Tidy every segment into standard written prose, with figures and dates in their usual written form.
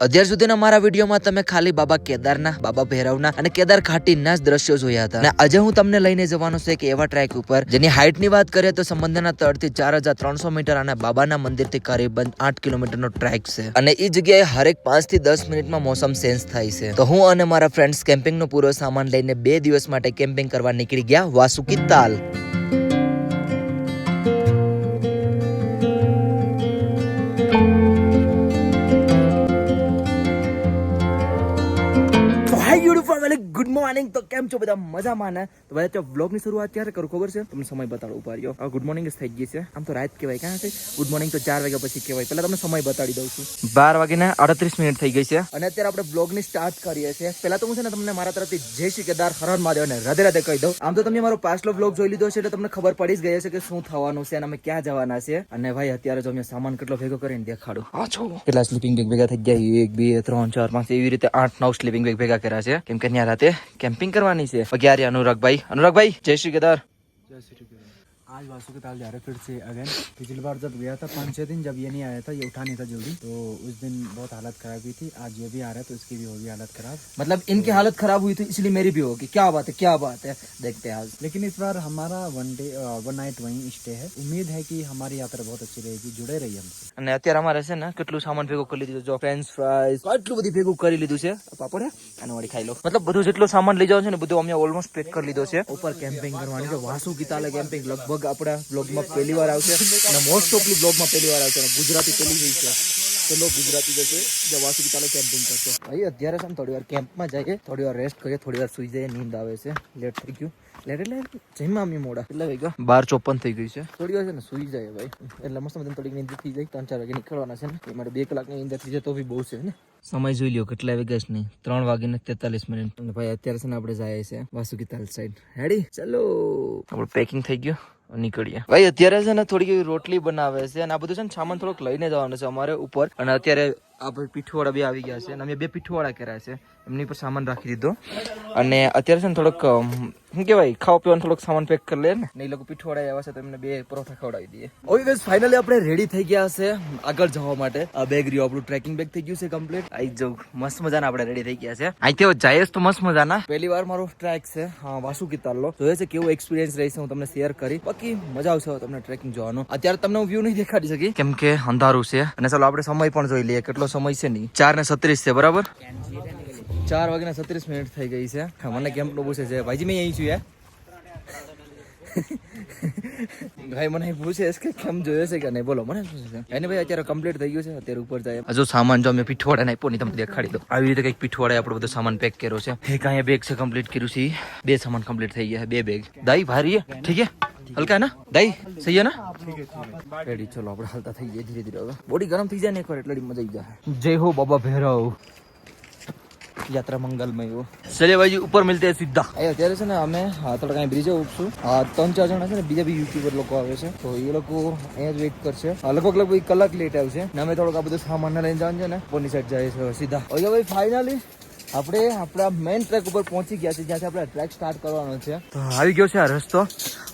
અત્યાર સુધીના મારા વિડીયોમાં તમે ખાલી બાબા કેદારના, બાબા ભૈરવના અને કેદાર ઘાટીના જ દ્રશ્યો જોયા હતા અને આજે હું તમને લઈને જવાનો છે કે એવા ટ્રેક ઉપર જેની હાઈટની વાત કરીએ તો સમંદરના તળથી 4300 મીટર અને બાબાના મંદિરથી કરીબન 8 કિલોમીટરનો ટ્રેક છે અને એ જગ્યાએ હરેક 5 થી 10 મિનિટમાં મોસમ ચેન્જ થાય છે. તો હું અને મારા ફ્રેન્ડ્સ કેમ્પિંગનો પૂરો સામાન લઈને 2 દિવસ માટે કેમ્પિંગ કરવા નીકળી ગયા વાસુકી તાલ. Good morning. તો કેમ છો બધા? મજામાં ને? તો ભાઈ તો વ્લોગ ની શરૂઆત ક્યારે કરું ખબર છે? તમને સમય બતાડો ઉપર રહ્યો. હવે ગુડ મોર્નિંગ થઈ ગઈ છે. આમ તો રાત કહેવાય, ક્યાં છે ગુડ મોર્નિંગ તો 4 વાગ્યા પછી કહેવાય. પહેલા તમને સમય બતાડી દઉં છું. 12 વાગીને 38 મિનિટ થઈ ગઈ છે અને અત્યારે આપણે વ્લોગ ની સ્ટાર્ટ કરીએ છીએ. પહેલા તો હું છે ને તમને મારા તરફથી જય શ્રી કેદાર, હર હર મહાદેવ અને રાધે રાધે કહી દઉં. આમ તો તમે મારો પાછલો વ્લોગ જોઈ લીધો છે એટલે તમને ખબર પડી જ ગઈ છે કે શું થવાનું છે અને અમે ક્યાં જવાના છે. અને ભાઈ અત્યારે જો અમે સામાન કેટલો ભેગો કરીને દેખાડું. આ છો કેટલા સ્લીપિંગ બેગ ભેગા થઈ ગયા? 1 2 3 4 5 એવી રીતે 8 9 સ્લીપિંગ બેગ ભેગા કર્યા છે કેમ કે ત્યાં રાતે કેમ્પિંગ કરવાની છે. અગિયાર अनुराग भाई जय श्री केदार. जय श्री केदार. आज वासुकी ताल जा रहे फिर से अगेन. पिछली बार जब गया था 5-6 दिन, जब ये नहीं आया था, ये उठा नहीं था जल्दी, तो उस दिन बहुत हालत खराब हुई थी. आज ये भी आ रहा है तो इसकी भी होगी हालत खराब. मतलब इनकी हालत खराब हुई थी इसलिए मेरी भी होगी. क्या बात है देखते हैं आज. लेकिन इस बार हमारा वन नाइट वहीं स्टे है. उम्मीद है कि हमारी यात्रा बहुत अच्छी रहेगी. जुड़े रहिए हमसे. અને અત્યારે અમારે છે ને કેટલું સામાન ભેગું કરી લીધું. જો ફ્રેન્ચ ફ્રાઈઝ કેટલું બધું ભેગું કરી લીધું છે. પાપડ હે આનો વાળી ખાઈ લો. મતલબ બધું જેટલો સામાન લઈ જાવ છે ને બધું અમે ઓલમોસ્ટ પેક કરી લીધો છે. ઉપર કેમ્પિંગ કરવાની છે. વાસુકી તાલે કેમ્પિંગ લગભગ આપણા બ્લોગમાં પહેલી વાર આવશે અને મોસ્ટ ઓફલી બ્લોગમાં પહેલી વાર આવશે અને ગુજરાતી પહેલી જ છે. ચલો ગુજરાતી જશે જે વાસુકી તાલે કેમ્પિંગ કરશે. ભાઈ અત્યારે છે ને થોડી વાર કેમ્પમાં જઈએ, થોડી વાર રેસ્ટ કરીએ, થોડી વાર સુઈ જઈએ. નીંદ આવે છે, લેટ થઈ ગયું. લેટ એટલે જમ્યા અમે મોડા. કેટલા વાગ્યા? 12:54 થઈ ગઈ છે. થોડી વાર છે ને સુઈ જાય ભાઈ એટલે મસ્ત મતલબ થોડીક નીંદ થઈ જાય. 3-4 વાગે નીકળવાના છે ને એ માટે 2 કલાકની નીંદ થઈ જાય તો બી બહુ છે ને. સમય જોઈ લ્યો કેટલા વાગ્યા છે? નહીં 3:43 અને ભાઈ અત્યારે છે ને આપણે જઈએ છે વાસુકી તાલ સાઈડ. રેડી? ચલો આપણું પેકિંગ થઈ ગયું, નીકળીએ. ભાઈ અત્યારે છે ને થોડી રોટલી બનાવે છે અને આ બધું છે ને સામાન થોડોક લઈને જવાનું છે અમારે ઉપર. અને અત્યારે આપણે પીઠુવાળા બે આવી ગયા છે અને અમે 2 પીઠુવાળા કર્યા છે, એમની પર સામાન રાખી દીધો. અને અત્યારે છે ને થોડોક શું કહેવાય ખાવા પીવાનું થોડોક સામાન પેક કરી લે ને. એ લોકો પીઠુવાળા આવ્યા છે તો એમને 2 પરોઠા ખવડાવી દઈએ. ઓકે ગાઈસ, ફાઇનલી આપણે રેડી થઈ ગયા છે આગળ જવા માટે. આ બેગ રહ્યો આપણું ટ્રેકિંગ બેગ થઈ ગયું છે કમ્પ્લીટ. આઈ જાવ મસ્ત મજાના આપણે રેડી થઈ ગયા છે. અહીંથી જાય તો મસ્ત મજાના. પહેલી વાર મારો ટ્રેક છે વાસુકી તાલનો. જોઈએ છે કેવો એક્સપિરિયન્સ રહેશે હું તમને શેર કરી. બાકી મજા આવશે તમને ટ્રેકિંગ જોવાનો. અત્યારે તમને હું વ્યૂ નહીં દેખાડી શકી કેમ કે અંધારું છે. અને ચાલો આપણે સમય પણ જોઈ લઈએ કેટલો સમય છે. નહીં 4:36 છે બરાબર. 4:36 થઈ ગઈ છે. મને કેમ નો પૂછે છે ભાઈજી મેં અહીં છું યાર. ભાઈ મને પૂછે કે કેમ જોયો છે કે નહીં. બોલો મને પૂછે છે એને. ભાઈ અત્યારે કમ્પ્લીટ થઈ ગયું છે. અત્યારે ઉપર જાય. હજુ સામાન જો અમે પીઠવાડા ને આપ્યો નહીં તમને દેખાડી દો. આવી રીતે કંઈક પીઠવાડા આપણો બધો સામાન પેક કર્યો છે. એક અહીંયા બેગ છે કમ્પ્લીટ કર્યું છે. 2 સામાન કમ્પ્લીટ થઈ ગયા. 2 બેગ. दाई भारी है ठीक है, हल्का है ना दाई? सही है ना? रेडी. चलो આપણે હલતા થઈ જાય ધીરે ધીરે. હવે બોડી ગરમ થઈ જાય ને એકવાર એટલે મજા આવી જાય. जय हो बाबा भैरव. यात्रा मंगलमय हो. चलिए भाई ऊपर मिलते हैं सीधा. અત્યારે છે ને અમે થોડા કઈ બ્રિજે ઉઠશું. 3-4 જણા છે ને બીજા બી યુટ્યુબર લોકો આવે છે તો એ લોકો અહીંયા જ વેઇટ કરશે. લગભગ 1 કલાક લેટ આવશે ને અમે થોડોક આ બધું સામાન લઈને જવાનું છે ને પોની સાઈડ જાય છે સીધા. ઓકે ભાઈ ફાઇનલી આપણે આપણા મેઇન ટ્રેક ઉપર પહોંચી ગયા છે જ્યાંથી આપણે ટ્રેક સ્ટાર્ટ કરવાનો છે. તો આવી ગયો છે આ રસ્તો.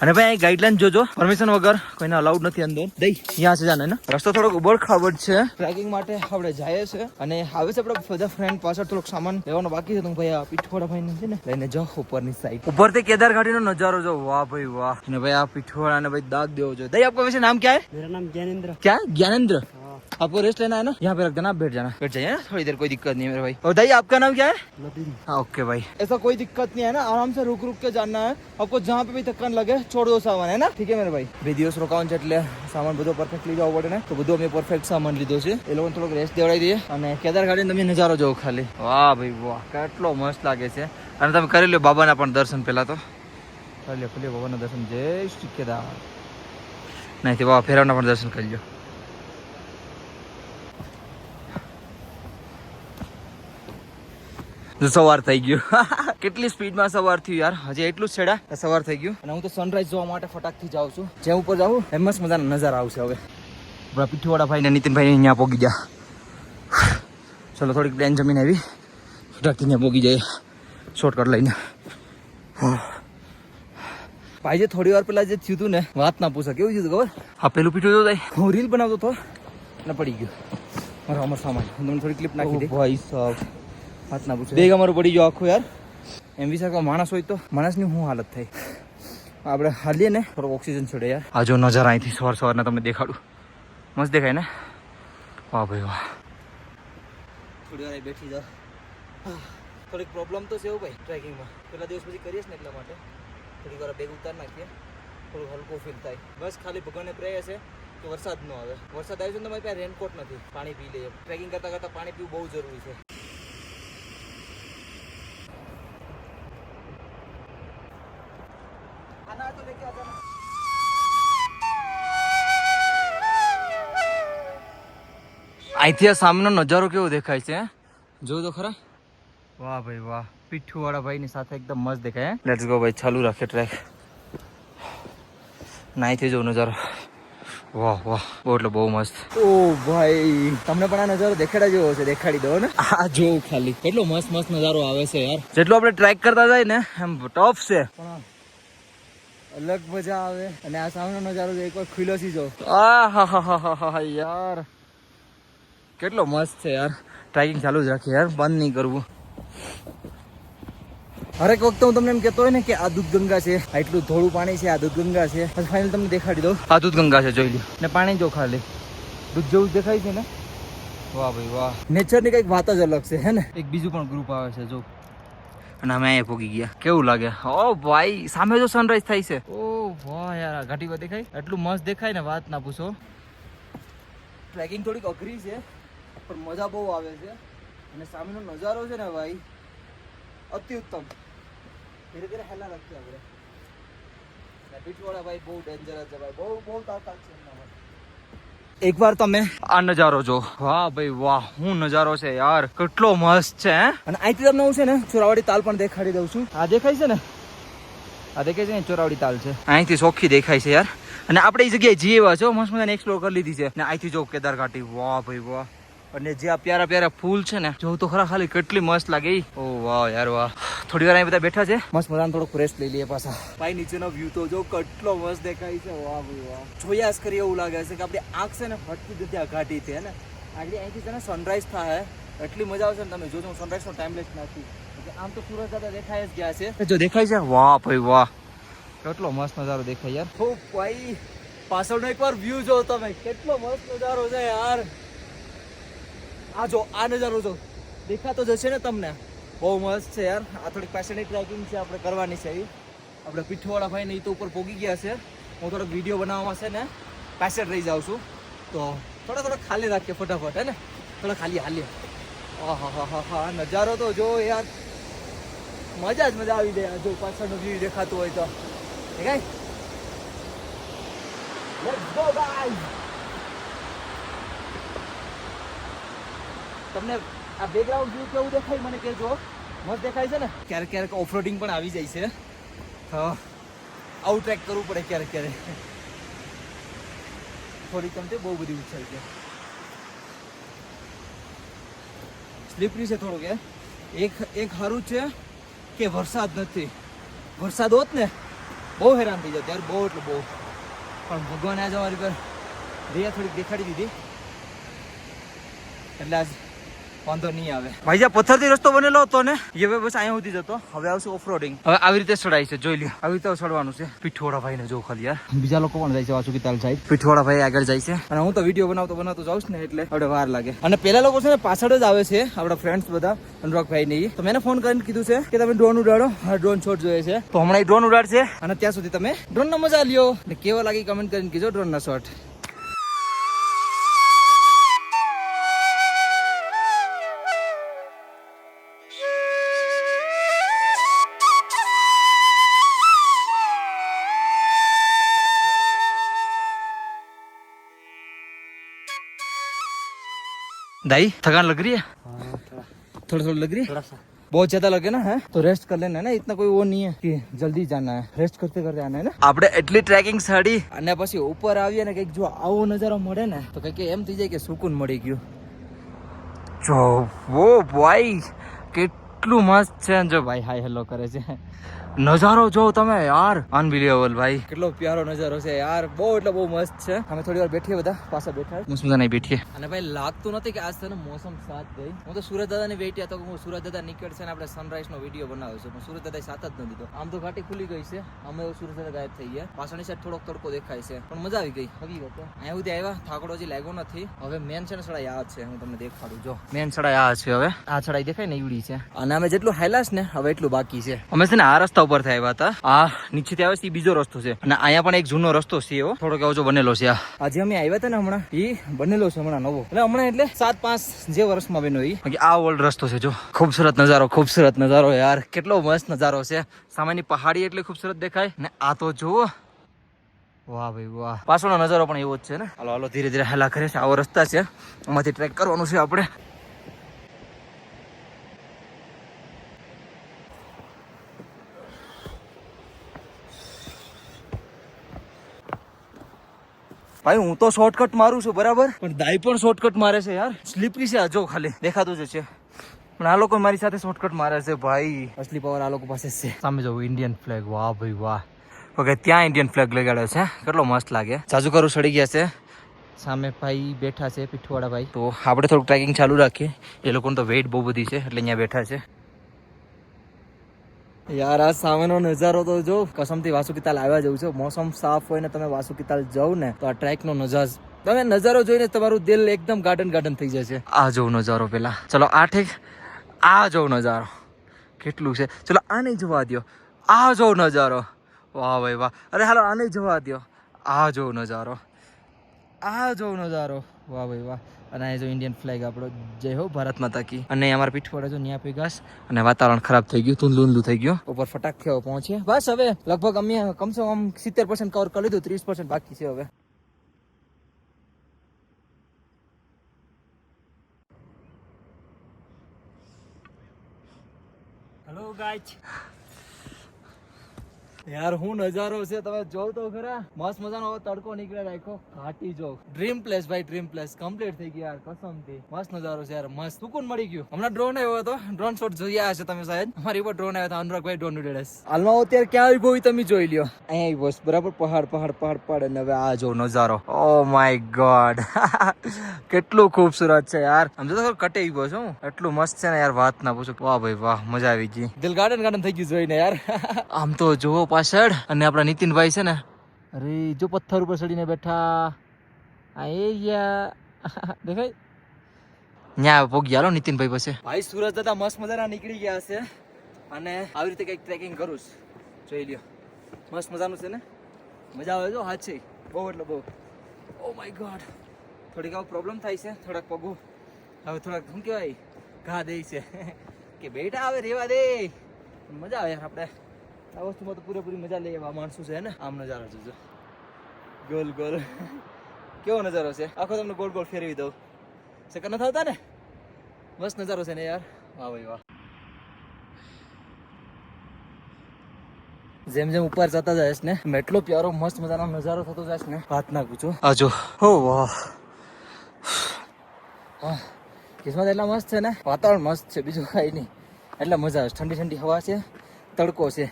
અને ભાઈ અહીં ગાઈડલાઈન જોજો, પરમિશન વગર કોઈને અલાઉડ નથી અંદર. દઈ અહીંયા છે જાને. રસ્તો થોડોક ઉબડ ખાબડ છે. ટ્રેકિંગ માટે આપણે જઈએ છે અને આવે છે આપણા બધા ફ્રેન્ડ પાછળ થોડોક સામાન લેવાનો બાકી છે. તો ભાઈ આ પીઠવાડા ભાઈ છે ને લઈને જાઓ ઉપરની સાઈડ. ઉપરથી કેદાર ઘાટીનો નજારો જો. વાહ ભાઈ વાહ. અને ભાઈ આ પીઠવાડા ને ભાઈ દાગ દેવો જોઈએ. દઈ આપકો वैसे नाम क्या है? मेरा नाम ज्ञानेंद्र. क्या ज्ञानेंद्र? आपको रेस्ट लेना है ना? यहाँ पे रख देना, बैठ जाना. बैठ जाइए ना थोड़ी देर, कोई दिक्कत नहीं है मेरे भाई. और दाई आपका नाम क्या है? नदीम. हाँ ओके भाई. ऐसा कोई दिक्कत नहीं है ना, आराम से रुक रुक के जाना है. आपको जहाँ पे भी थकान लगे छोड़ दो सामान, है ना? ठीक है मेरे भाई. 2 દિવસ રોકાવાનું છે એટલે સામાન બધો પરફેક્ટ લઈ જવો પડે ને. તો બધું અમે પરફેક્ટ સામાન લીધો છે. એ લોકોને થોડોક રેસ્ટ દેવડાવી દઈએ અને કેદાર ઘાટીનો તમે નજારો જોવો ખાલી. વાહ ભાઈ વાહ, કેટલો મસ્ત લાગે છે. અને તમે કરી લો બાબાના પણ દર્શન. પહેલા તો કરી લો બાબાના દર્શન. જય શ્રી કેદાર. નહીં બાબા ફેરવના પણ દર્શન કરી લો. સવાર થઈ ગયું. કેટલી સ્પીડમાં સવાર થયું યાર. હજી એટલું જ છેડા સવાર થઈ ગયું. અને હું તો સનરાઈઝ જોવા માટે ફટાકથી જાઉં છું. જ્યાં ઉપર જાઉં એમ મસ્ત મજાના નજારા આવશે. હવે આપણા પીઠુવાળા ભાઈ ને નીતિનભાઈ અહીંયા પોગી ગયા. ચલો થોડીક પ્લેન જમીન આવી ફટાકથી અહીંયા પોગી જાય શોર્ટકટ લઈને. ભાઈ જે થોડી વાર પહેલા જે થયું હતું ને વાત ના પૂછો. કેવું થયું ખબર? હા પેલું પીઠું તો હું રીલ બનાવતો હતો ને પડી ગયું. મારો અમર સામાન તમને થોડી ક્લિપ નાખી દે ભાઈ સાહેબ વાત ના પૂછે બેગ અમારું પડી ગયો આખું યાર. એમ વિચાર માણસ હોય તો માણસની શું હાલત થાય. આપણે હાલીએ ને થોડો ઓક્સિજન છોડે યાર. આ જો નજારા અહીંથી સવારના તમને દેખાડું. મસ્ત દેખાય ને? વાહ ભાઈ વાહ. થોડી વાર બેઠી જાઓ. થોડીક પ્રોબ્લેમ તો છે એવું ભાઈ ટ્રેકિંગમાં. પેલા દિવસ પછી કરીએ ને એટલા માટે થોડીક વાર બેગ ઉતાર નાખીએ, થોડું હલકું ફીલ થાય. બસ ખાલી ભગવાનને પ્રેયર છે કે વરસાદ ન આવે. વરસાદ આવે છે ને તો મારી પાસે રેનકોટ નથી, પાણી પી લઈએ. ટ્રેકિંગ કરતાં કરતાં પાણી પીવું બહુ જરૂરી છે. અહીંથી આ સામેનો નજારો કેવો દેખાય છે, જો તો ખરા. વાહ ભાઈ વાહ. પીઠુ વાળા ભાઈની સાથે એકદમ મસ્ત દેખાય. લેટ્સ ગો ભાઈ, ચાલુ રાખે ટ્રેક. નાઈથી જો નજારો. વાહ વાહ, બહુ એટલે બહુ મસ્ત. ઓ ભાઈ, તમને પણ આ નજારો દેખાડા જેવો છે, દેખાડી દો ને. આ જો ખાલી કેટલો મસ્ત મસ્ત નજારો આવે છે યાર. જેટલો આપણે ટ્રેક કરતા જાય ને એમ ટફ છે, પણ અલગ મજા આવે. અને આ સામેનો નજારો એકવાર ખુલ્લો સી જો. આ હા હા હા હા યાર, કેટલો મસ્ત છે યાર. ટ્રેકિંગ ચાલુ જ રાખીએ યાર, બંધ નહીં કરવું. હરેક વખતે હું તમને એમ કહેતો હોય ને કે આ દૂધ ગંગા છે, એટલું થોડું પાણી છે, આ દૂધ ગંગા છે. ફાઇનલ તમને દેખાડી દઉં, આ દૂધ ગંગા છે, જોઈ લો. ને પાણી જો ખાલી દૂધ જેવું દેખાય છે ને. વાહ ભાઈ વાહ, નેચરની કંઈક વાત જ અલગ છે, હે ને. એક બીજું પણ ગ્રુપ આવે છે જો, અને અમે અહીંયા પહોંચી ગયા. કેવું લાગે? ઓ ભાઈ, સામે જો સનરાઈઝ થાય છે. ઓ વાહ યાર, આ ઘાટી પર દેખાય, એટલું મસ્ત દેખાય ને વાત ના પૂછો. ટ્રેકિંગ થોડીક અઘરી છે પણ મજા બહુ આવે છે. અને સામેનો નજારો છે ને ભાઈ, અતિ ઉત્તમ. ધીરે ધીરે હેલા રાખીએ આપણે. પીઠવાળા ભાઈ બહુ ડેન્જરસ છે ભાઈ, બહુ બહુ તાકાત છે એમનામાં. એકવાર તમે આ નજારો જો. વાહ ભાઈ વાહ, શું નજારો છે યાર, કેટલો મસ્ત છે. અને અહીંથી તમને હું છે ને ચોરાવાડી તાલ પણ દેખાડી દઉં છું. આ દેખાય છે ને, આ દેખાય છે ને, ચોરાવાડી તાલ છે. અહીંથી ચોખ્ખી દેખાય છે યાર. અને આપણે એ જગ્યાએ જઈએ એવા છો, મસ્ત મજાને એક્સપ્લોર કરી લીધી છે. ને અહીંથી જો કેદાર ઘાટી. વાહ ભાઈ વાહ. અને જે આ પ્યારા પ્યારા ફૂલ છે ને, જોઉં તો ખરા ખાલી, કેટલી મસ્ત લાગે. ઓ વાહ યાર વાહ. થોડી વાર અહીં બધા બેઠા છે, મસ્ત મજાનો થોડોક રેસ્ટ લઈ લઈએ પાછા. ભાઈ નીચેનો વ્યૂ તો જો કેટલો મસ્ત દેખાય છે. વાહ ભાઈ વાહ. જોયા જ કરી એવું લાગે છે કે આપણી આંખ છે ને હટતી જતી આ ઘાટી છે ને. આગળ અહીંથી છે ને સનરાઈઝ થાય, એટલી મજા આવશે ને. તમે જોજો, સનરાઈઝનો ટાઈમ લેસ નથી. આમ તો સુરત દાદા દેખાય જ ગયા છે, જો દેખાય છે. વાહ ભાઈ વાહ, કેટલો મસ્ત નજારો દેખાય યાર. ઓ ભાઈ, પાછળનો એકવાર વ્યૂ જો તમે, કેટલો મસ્ત નજારો છે યાર. આ જો, આ નજારો જો, દેખાતો જશે ને તમને. બહુ મસ્ત છે યાર. આ થોડીક પાછળની ટ્રેકિંગ છે આપણે કરવાની છે. આપણે પીઠવાળા ભાઈ ને એ તો ઉપર પોગી ગયા છે. હું થોડોક વિડીયો બનાવવામાં છે ને પાછળ રહી જાઉં છું, તો થોડોક ખાલી રાખીએ ફટાફટ, હે ને. થોડા ખાલી હાલીએ. હા હા હા હા, નજારો તો જો યાર, મજા જ મજા આવી જાય. જો પાછળનો વ્યૂ દેખાતું હોય તો દેખાય. Let's go guys. તમને આ બેકગ્રાઉન્ડ વ્યૂ કેવું દેખાય મને કહેજો. મસ્ત દેખાય છે ને. ક્યારેક ક્યારેક ઓફરોડિંગ પણ આવી જાય છે. હા, આવું ટ્રેક કરવું પડે ક્યારેક ક્યારેક. થોડી કમતે બહુ બધી ઉછળ છે, સ્લીપરી છે થોડુંક. એક સારું છે કે વરસાદ નથી. વરસાદ હોત ને બહુ હેરાન થઈ જાય યાર, બહુ એટલે બહુ. પણ ભગવાને આજે અમારી પર દયા થોડીક દેખાડી દીધી, એટલે આજ વાંધો નહીં આવે. ભાઈ જ્યાં પથ્થરથી રસ્તો બનેલો હતો ને, એ હવે બસ અહીંયા સુધી જતો. હવે આવશે ઓફરોડિંગ. હવે આવી રીતે ચડાય છે, જોઈ લ્યો. આવી રીતે ચડવાનું છે. પીઠવાળા ભાઈ ને જો ખાલી યાર. બીજા લોકો પણ જાય છે વાસુકી તાલ સાઈડ. પીઠવાળા ભાઈ આગળ જાય છે, અને હું તો વિડીયો બનાવતો જાઉં ને, એટલે આપણે વાર લાગે. અને પેલા લોકો છે ને પાછળ જ આવે છે, આપણા ફ્રેન્ડ્સ બધા, અનુરાગભાઈ ને. તો મેં ફોન કરીને કીધું છે કે તમે ડ્રોન ઉડાડો. હા, ડ્રોન શોટ જોઈએ છે, તો હમણાં ડ્રોન ઉડાડશે. અને ત્યાં સુધી તમે ડ્રોન નો મજા લ્યો. ને કેવા લાગી કમેન્ટ કરીને કીધો ડ્રોન ના શોટ. दाई थकान लग रही है? थोड़ा लग रही है, थोड़ा सा बहुत ज्यादा लगे ना है, तो रेस्ट कर लेना है ना. इतना कोई वो नहीं है कि जल्दी जाना है, रेस्ट करते करते आना है ना. આપણે એટલી ટ્રેકિંગ સાડી અને પછી ઉપર આવીએ ને કંઈક જો આવો નજારો મળે ને, તો કંઈક એમ થઈ જાય કે સુકૂન મળી ગયું. જો વો ભાઈ કેટલું મસ્ત છે. જો ભાઈ હાય હેલો કરે છે. નજારો જો તમે યાર, અનબિલિવેબલ ભાઈ, કેટલો પ્યારો નજારો છે યાર, બહુ એટલે બહુ મસ્ત છે. અમે થોડી વાર બેઠીએ, બધા પાછા બેઠા મસ્ત નહીં બેઠીએ. અને ભાઈ લાગતું નથી કે આજ તને મોસમ સાથ ગઈ. હું તો સુરત દાદા ની વેઇટ હતો કે હું સુરત દાદા નીકળશે ને આપણે સનરાઈઝ નો વિડીયો બનાવ્યો છે, પણ સુરત દાદા સાથ જ ન દીધો. આમ તો ઘાટી ખુલી ગઈ છે, અમે સુરત દાદા ગાયબ થઈ ગયા. પાછળની સાઈડ થોડોક તડકો દેખાય છે, પણ મજા આવી ગઈ. હકીકત અહીંયા સુધી આવ્યા, થાકડો હજી લાગ્યો નથી. હવે મેન છે ને સડા યાદ છે, હું તમને દેખાડું. જો મેન સડા યાદ છે. હવે આ સડાઈ દેખાય ને ઈવડી છે, અને અમે જેટલું હાઈલાસ ને હવે એટલું બાકી છે. અમે છે ને આ રસ્તા ઉપર થી આવ્યા હતા, આ નીચેથી આવે છે, બીજો રસ્તો છે, અને અહીંયા પણ એક જૂનો રસ્તો છે, એવો થોડોક એવો જો બનેલો છે. આજે અમે આવ્યા હતા ને હમણાં, એ બનેલો છે હમણાં નવો, એટલે હમણાં એટલે 7-5 જે વર્ષમાં બન્યો એ. આ ઓલ્ડ રસ્તો છે. જો ખૂબસૂરત નજારો, ખૂબસૂરત નજારો યાર, કેટલો મસ્ત નજારો છે. સામેની પહાડી એટલી ખૂબસૂરત દેખાય ને આ તો જુઓ, વાહ ભાઈ વાહ. પાછળનો નજારો પણ એવો જ છે ને. હાલો હાલો ધીરે ધીરે હેલા કરે છે. આવો રસ્તા છે, આમાંથી ટ્રેક કરવાનું છે આપણે. ભાઈ હું તો શોર્ટકટ મારું છું બરાબર, પણ દાઈ પણ શોર્ટકટ મારે છે યાર. સ્લીપરી છે, જો ખાલી દેખાતું જ છે, પણ આ લોકો મારી સાથે શોર્ટકટ મારે છે ભાઈ. અસલી પાવર આ લોકો પાસે છે. સામે જો ઇન્ડિયન ફ્લેગ, વાહ ભાઈ વાહ. ઓકે, ત્યાં ઇન્ડિયન ફ્લેગ લગાડ્યો છે, કેટલો મસ્ત લાગે. જાજુકારું સડી ગયા છે. સામે ભાઈ બેઠા છે, પીઠવાળા ભાઈ. તો આપણે થોડુંક ટ્રેકિંગ ચાલુ રાખીએ. એ લોકોને તો વેઇટ બહુ બધી છે, એટલે અહીંયા બેઠા છે. યાર આ સામેનો નજારો તો જો, કસમથી વાસુકીતાલ આવ્યા જવું છે. મોસમ સાફ હોય ને તમે વાસુકીતાલ જાવ ને, તો આ ટ્રેક નો નજારો જોઈને તમારું દિલ એકદમ ગાર્ડન ગાર્ડન થઈ જશે. આ જોવ નજારો પેલા, ચલો આ ઠીક, આ જોવ નજારો કેટલું છે. ચલો આ નહીં જોવા દો, આ જોવ નજારો, વાહ ભાઈ વાહ. અરે હાલો આ નહીં જોવા દો, આ જોવ નજારો, આ જોવ નજારો, વાહ ભાઈ વાહ. અને આ જો ઇન્ડિયન ફ્લેગ આપણો, જય હો ભારત માતા કી. અને અમારા પીઠવાડા જો ન્યા પીગાસ, અને વાતાવરણ ખરાબ થઈ ગયું, ઊંધું થઈ ગયું. ઉપર ફટાક થયો પહોંચીએ બસ. હવે લગભગ અમે કમસે કમ 70% કવર કરી લીધું, 30% બાકી છે હવે. હેલો ગાઈસ, યાર હું નજારો છે તમે જોવ તો ખરા. મસ્ત મજાનો તડકો નીકળે રાખો, ઘાટી જો. ડ્રીમ પ્લેસ ભાઈ, ડ્રીમ પ્લેસ કમ્પ્લીટ થઈ ગયા યાર, કસમથી મસ્ત નજારો છે યાર, મસ્ત સુકૂન મળી ગયું. હમણાં ડ્રોન આવ્યો હતો, ડ્રોન શોટ જોયા હશે તમે શાયદ. અમારી ઉપર ડ્રોન આવ્યો હતો, અનુરાગભાઈ ડ્રોન ઉડેડસ. હાલમાં અત્યારે ક્યાં આવ્યો તમે જોઈ લ્યો. અહીંયા બસ બરાબર, પહાડ પહાડ પહાડ પહાડ. અને હવે આ જો નજારો, ઓ માય ગોડ કેટલું ખૂબસૂરત છે યાર. આમ તો કટે આવ્યો છું, એટલું મસ્ત છે ને યાર, વાત ના પૂછો. વાહ ભાઈ વાહ, મજા આવી ગઈ. દિલ ગાર્ડન ગાર્ડન થઈ ગયું જોઈને યાર. આમ તો જુઓ પાછળ, અને આપણા નીતિનભાઈ છે ને, અરે જો પથ્થર ઉપર ચડીને બેઠા. આ એરિયા દેખાય, ન્યા પોગ્યા લો નીતિનભાઈ પાસે. ભાઈ સુરત દાદા મસ્ત મજાના નીકળી ગયા છે, અને આવી રીતે કઈક ટ્રેકિંગ કરું જોઈ લ્યો. મસ્ત મજાનું છે ને, મજા આવે જો હાથ છે બહુ એટલે બહુ. ઓ માય ગોડ, થોડીક આવું પ્રોબ્લેમ થાય છે, થોડાક પગું હવે થોડાક શું કહેવાય ઘા દે છે કે બેટા હવે રેવા દે. મજા આવે યાર, આપણે આ વસ્તુમાં તો પૂરેપૂરી મજા લઈએ એવા માણસો છે ને. આમ નજારો છે જો, ગોલ ગોલ કેવો નજારો છે. આખો તમને ગોળ ગોળ ફેરવી દઉં, ચક્કર ન થતા ને. મસ્ત નજારો છે ને યાર, વાહ ભાઈ વાહ. જેમ જેમ ઉપર જતા જાય ને, એટલો પ્યારો મસ્ત મજાનો નજારો થતો જાય ને, વાત ના પૂછો. આજો હો વાહ, કિસ્મત એટલા મસ્ત છે ને, વાતાવરણ મસ્ત છે, બીજું કાંઈ નહીં. એટલે મજા આવે, ઠંડી ઠંડી હવા છે, તડકો છે,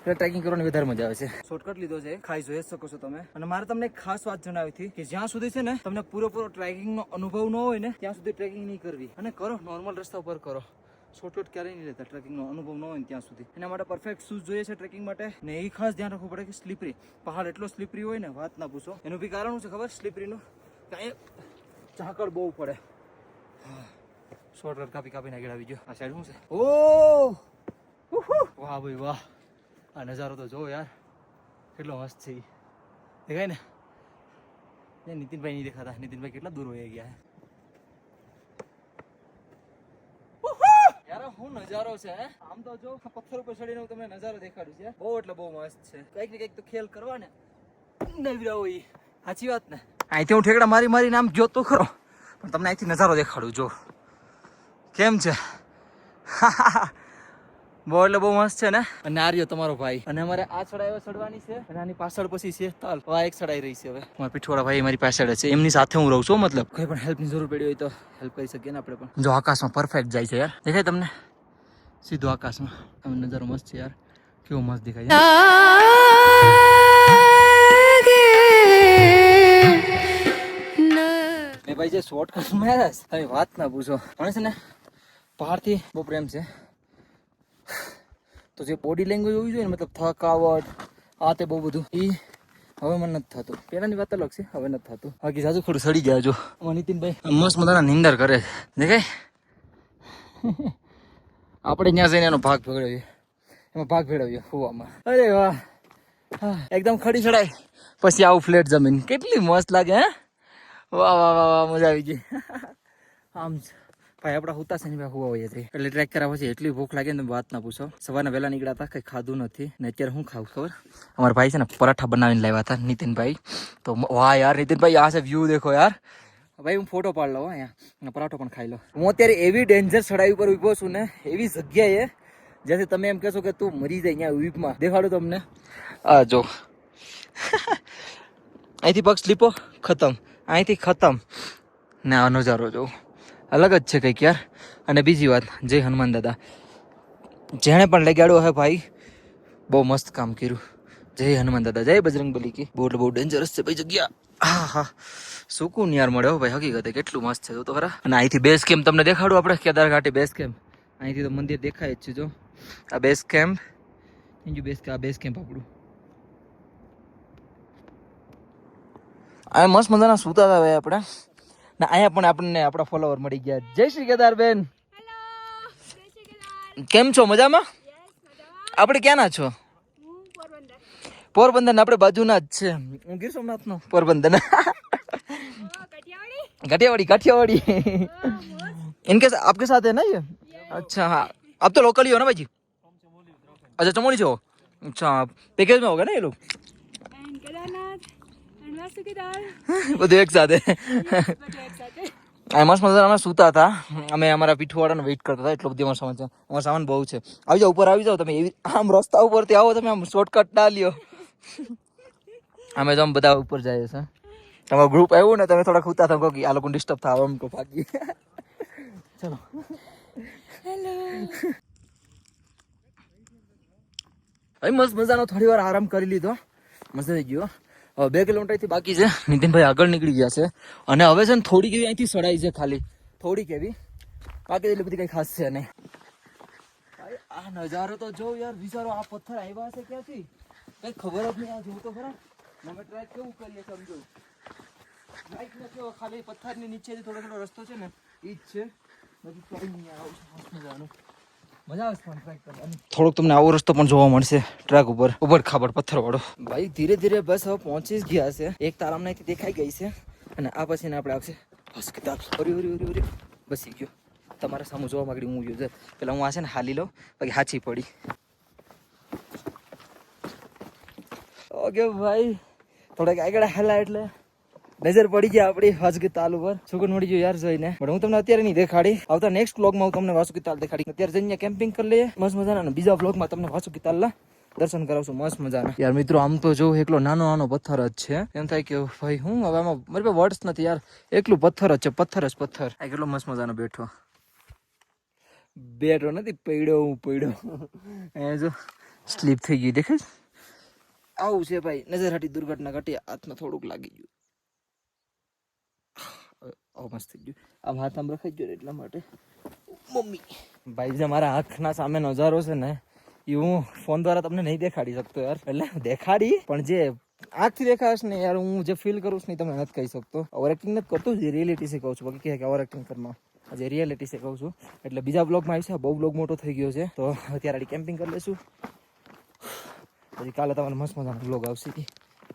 એટલે ટ્રેકિંગ કરવાની વધારે મજા આવે છે. શોર્ટકટ લીધો છે, ખાઈ જોઈ શકો છો તમે. અને મારે તમને એક ખાસ વાત જણાવી હતી કે જ્યાં સુધી છે ને તમને પૂરેપૂરો ટ્રેકિંગ નો અનુભવ ન હોય ને, ત્યાં સુધી ટ્રેકિંગ નહીં કરવી. અને કરો નોર્મલ રસ્તા ઉપર કરો, શોર્ટકટ ક્યારેય નહીં લેતા. ટ્રેકિંગ નો અનુભવ ન હોય ને ત્યાં સુધી. એના માટે પરફેક્ટ શૂઝ જોઈએ છે ટ્રેકિંગ માટે, ને એ ખાસ ધ્યાન રાખવું પડે કે સ્લીપરી પહાડ એટલો સ્લીપરી હોય ને, વાત ના પૂછો. એનું બી કારણ છે ખબર સ્લીપરીનું, કાંઈ ઝાકળ બહુ પડે. શોર્ટકટ કાપી કાપીને આગળ આવી ગયો. આ સાઈડ શું છે? ઓ વાહ ભાઈ વાહ, આ નજારો તો જો યાર, કેટલો મસ્ત છે. દેખાય ને, નીતિનભાઈ નહીં દેખાતા. નીતિનભાઈ કેટલા દૂર વહી ગયા યાર. શું નજારો છે. આમ તો જો પથ્થર ઉપર ચડીને હું તમને નજારો દેખાડું છે, બહુ એટલે બહુ મસ્ત છે. કઈક ને કઈક તો ખેલ કરવા ને નવીરાવો, એ સાચી વાત ને. અહીંથી હું ઠેકડા મારી મારીને આમ જોતો ખરો, પણ તમને અહીંથી નજારો દેખાડું જો કેમ છે. બહુ એટલે બહુ મસ્ત છે ને. અને આ રહ્યો તમારો ભાઈ, અને અમારે આ ચડાઈ ચડવાની છે, અને આની પાછળ પછી છે તાલ. આ એક ચડાઈ રહી છે. હવે મારા પીઠવાળા ભાઈ મારી પાછળ છે, એમની સાથે હું રહું છું. મતલબ કોઈ પણ હેલ્પની જરૂર પડી હોય તો હેલ્પ કરી શકીએ ને આપણે પણ. જો આકાશમાં પરફેક્ટ જાય છે યાર, દેખાય તમને સીધું આકાશમાં. આમ નજારો મસ્ત છે યાર, કેવું મસ્ત દેખાય છે. મેં ભાઈ જે શોર્ટકટ માર્યા છે તમે વાત ના પૂછો. મને છે ને પહાડથી બહુ પ્રેમ છે. તો જે બોડી લેંગ્વેજ હોવી જોઈએ ને, મતલબ થકાવટ આ તે બહુ બધું, એ હવે મને નથી થતું. પેલાની વાત અલગ છે, હવે નથી થતું. બાકી જાજુ થોડું સડી ગયા જો. નીતિનભાઈ મસ્ત મજાના નિંદર કરે છે દેખાય. આપણે ત્યાં જઈને એનો ભાગ ભેળવીએ, એમાં ભાગ ભેળવીએ કુવામાં. અરે વાહ, એકદમ ખડી ચડાય પછી આવું ફ્લેટ જમીન કેટલી મસ્ત લાગે. હે વાહ વાહ વાહ વાહ, મજા આવી ગઈ. આમ ભાઈ આપડા હુતા છે ને ભાઈ હુવા હોઈએ છીએ એટલે ટ્રેક કર્યા પછી એટલી ભૂખ લાગે ને વાત ના પૂછો. સવારના વહેલા નીકળ્યા હતા, કઈ ખાધું નથી ને અત્યારે હું ખાવું ખબર? અમારા ભાઈ છે ને પરાઠા બનાવીને લાવ્યા હતા નીતિનભાઈ. તો વાહ યાર નીતિનભાઈ, આ છે વ્યૂ દેખો યાર. ભાઈ હું ફોટો પાડ લઉં અહીંયા, પરાઠો પણ ખાઈ લો. હું અત્યારે એવી ડેન્જર ચઢાઈ ઉપર ઉભો છું ને, એવી જગ્યાએ જ્યાંથી તમે એમ કહેશો કે તું મરી જાય. અહીંયા વીપમાં દેખાડું તમને. આ જો અહીંથી પગ સ્લીપો ખતમ, અહીંથી ખતમ ને આ નજારો જો અલગ જ છે કંઈક યાર. અને બીજી વાત, જય હનુમાન દાદા, જેણે પણ લગાડ્યો હે ભાઈ બહુ મસ્ત કામ કર્યું. જય હનુમાન દાદા, જય બજરંગ બલી કી. બહુ ડેન્જરસ છે ભાઈ જગ્યા. હા હા, સુકૂન યાર મળ્યો ભાઈ, હકીકતે કેટલું મસ્ત છે તો ખરા. અને અહીંથી બેઝ કેમ્પ તમને દેખાડું, આપણે કેદારઘાટી બેઝ કેમ્પ. અહીંથી તો મંદિર દેખાય જ છે જો. આ બેઝ કેમ્પ, આ બેઝ કેમ્પ આપણું. આ મસ્ત મજાના સૂતા હતા ભાઈ આપણે. ને અહીંયા પણ આપણને આપણા ફોલોવર મળી ગયા. જય શ્રી કેદાર બેન, કેમ છો? મજામાં? આપણે ક્યાંના છો? પોરબંદર. આપણે બાજુના જ છે. હું ગીર સોમનાથ નો પોરબંદર. काठियावाड़ी इनके आपके साथ है ना ये? अच्छा हाँ, आप तो लोकल ही हो ना भाई जी? अच्छा चमोली से हो? अच्छा पैकेज में होगा ना ये लोग? બધું એક સાથે. મસ્ત મજા અમે સૂતા હતા, અમે અમારા પીઠવાળાને વેઇટ કરતા હતા. એટલો બધી અમારો સામાન છે, અમારો સામાન બહુ છે. આવી જાઓ ઉપર, આવી જાઓ તમે. એવી આમ રસ્તા ઉપરથી આવો તમે, આમ શોર્ટકટ ના લ્યો. અમે તો આમ બધા ઉપર જઈએ છે. તમારું ગ્રુપ આવ્યું ને, તમે થોડાક ઉતા થો કે આ લોકો ડિસ્ટર્બ થાવ એમ તો ભાગી. ચલો હેલો. હવે મસ્ત મજાનો થોડી વાર આરામ કરી લીધો, મજા થઈ ગયો. હવે 2 કિલોમીટરથી બાકી છે. નીતિનભાઈ આગળ નીકળી ગયા છે અને હવે છે ને થોડીક એવી અહીંથી સડાઈ છે, ખાલી થોડીક એવી, બાકી એટલી બધી કઈ ખાસ છે નહીં. આ નજારો તો જો યાર, વિચારો આ પથ્થર આવ્યા છે ક્યાંથી કઈ ખબર જ નહીં. આ જોવું તો ખરા, અમે ટ્રાય કેવું કરીએ સમજો. લાઈટ નથી, ખાલી પથ્થરની નીચેથી થોડો થોડો રસ્તો છે ને એ જ છે, બાકી કઈ નહીં. આવું મજાનું મજા આવે છે ટ્રેક કરવાની. થોડોક તમને આવો રસ્તો પણ જોવા મળશે ટ્રેક ઉપર, ઉપર ખાબડ પથ્થર વાળો. ભાઈ ધીરે ધીરે બસ હવે પહોંચી જ ગયા છે. એક તારામ નાથી દેખાઈ ગઈ છે અને આ પછી આપણે આવશે હોસ્પિટલ. ઓરી બસી ગયો તમારા સામે જોવા માંગડી. હું ગયો છે પેલા, હું આ છે ને હાલી લઉં, બાકી હાચી પડી. ઓકે ભાઈ, થોડાક આગળ હાલા એટલે નજર પડી ગયા આપણી વાસુકી તાલ ઉપર. સુકૂન મળી ગયો યાર જોઈને. પણ હું તમને અત્યારે નહીં દેખાડી, આવતા નેક્સ્ટ વ્લોગમાં હું તમને વાસુકી તાલ દેખાડી. અત્યારે જઈને કેમ્પિંગ કરી લઈએ મસ્ત મજાના, અને બીજા વ્લોગમાં તમને વાસુકી તાલના દર્શન કરાવશું મસ્ત મજાના. યાર મિત્રો, આમ તો જો એકલો નાનો પથ્થર જ છે. એમ થાય કે ભાઈ હું હવે આમાં મારી પાસે વર્ડ્સ નથી યાર, એકલું પથ્થર જ છે, પથ્થર જ પથ્થર. આ કેટલો મસ્ત મજાનો બેઠો નથી, પડ્યો હું પડ્યો. એ જો સ્લીપ થઈ ગઈ દેખે. આવું છે ભાઈ, નજર હાટી દુર્ઘટના ઘટી, હાથમાં થોડુંક લાગી ગયું. મસ્ત થઈ ગયું, આમ હાથ આમ રખાઈ ગયો એટલા માટે. મમ્મી ભાઈ, જે મારા આંખના સામે નજારો છે ને, એ હું ફોન દ્વારા તમને નહીં દેખાડી શકતો યાર. એટલે દેખાડી પણ જે આંખથી દેખાશ ને યાર, હું જે ફીલ કરું છું ને તમને નથી કહી શકતો. ઓવર એક્ટિંગ નથી કરતો, જે રિયાલિટી છે કહું છું. બાકી કે ઓવર એક્ટિંગ કરવા, જે રિયાલિટી છે કહું છું. એટલે બીજા બ્લોગમાં આવશે. બહુ બ્લોગ મોટો થઈ ગયો છે, તો અત્યારે કેમ્પિંગ કરી લઈશું. પછી કાલે તમારે મસ્ત મજાનો બ્લોગ આવશે,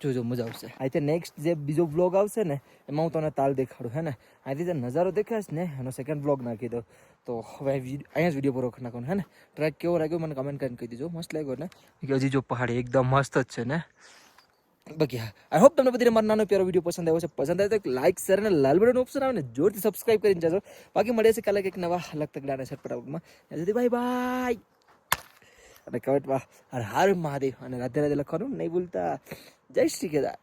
જોજો મજા આવશે. અહીંથી નેક્સ્ટ જે બીજો બ્લોગ આવશે ને, એમાં હું તમને તાલ દેખાડું. હે ને, અહીંથી જે નજારો દેખાશ ને, એનો સેકન્ડ બ્લોગ નાખી દો. તો હવે અહીંયા જ વિડીયો પૂરો કરી નાખવાનો. હે ને, ટ્રેક કેવો લાગ્યો મને કમેન્ટ કરીને કહી દેજો. મસ્ત લાગ્યો ને? હજી જો પહાડી એકદમ મસ્ત જ છે ને. બાકી હા, આઈ હોપ તમને બધી મારો નાનો પ્યારો વિડીયો પસંદ આવ્યો છે. પસંદ આવે તો લાઈક, શેર અને લાલ બટન ઓપ્શન આવે ને જોરથી સબસ્ક્રાઇબ કરીને જજો. બાકી મળે છે કાલે એક નવા અલગ તગડાના છટપટામાં. Bye bye. અને કમેન્ટમાં હર હર મહાદેવ અને રાધે રાધે લખવાનું નહીં ભૂલતા. જય શ્રી કેદાર.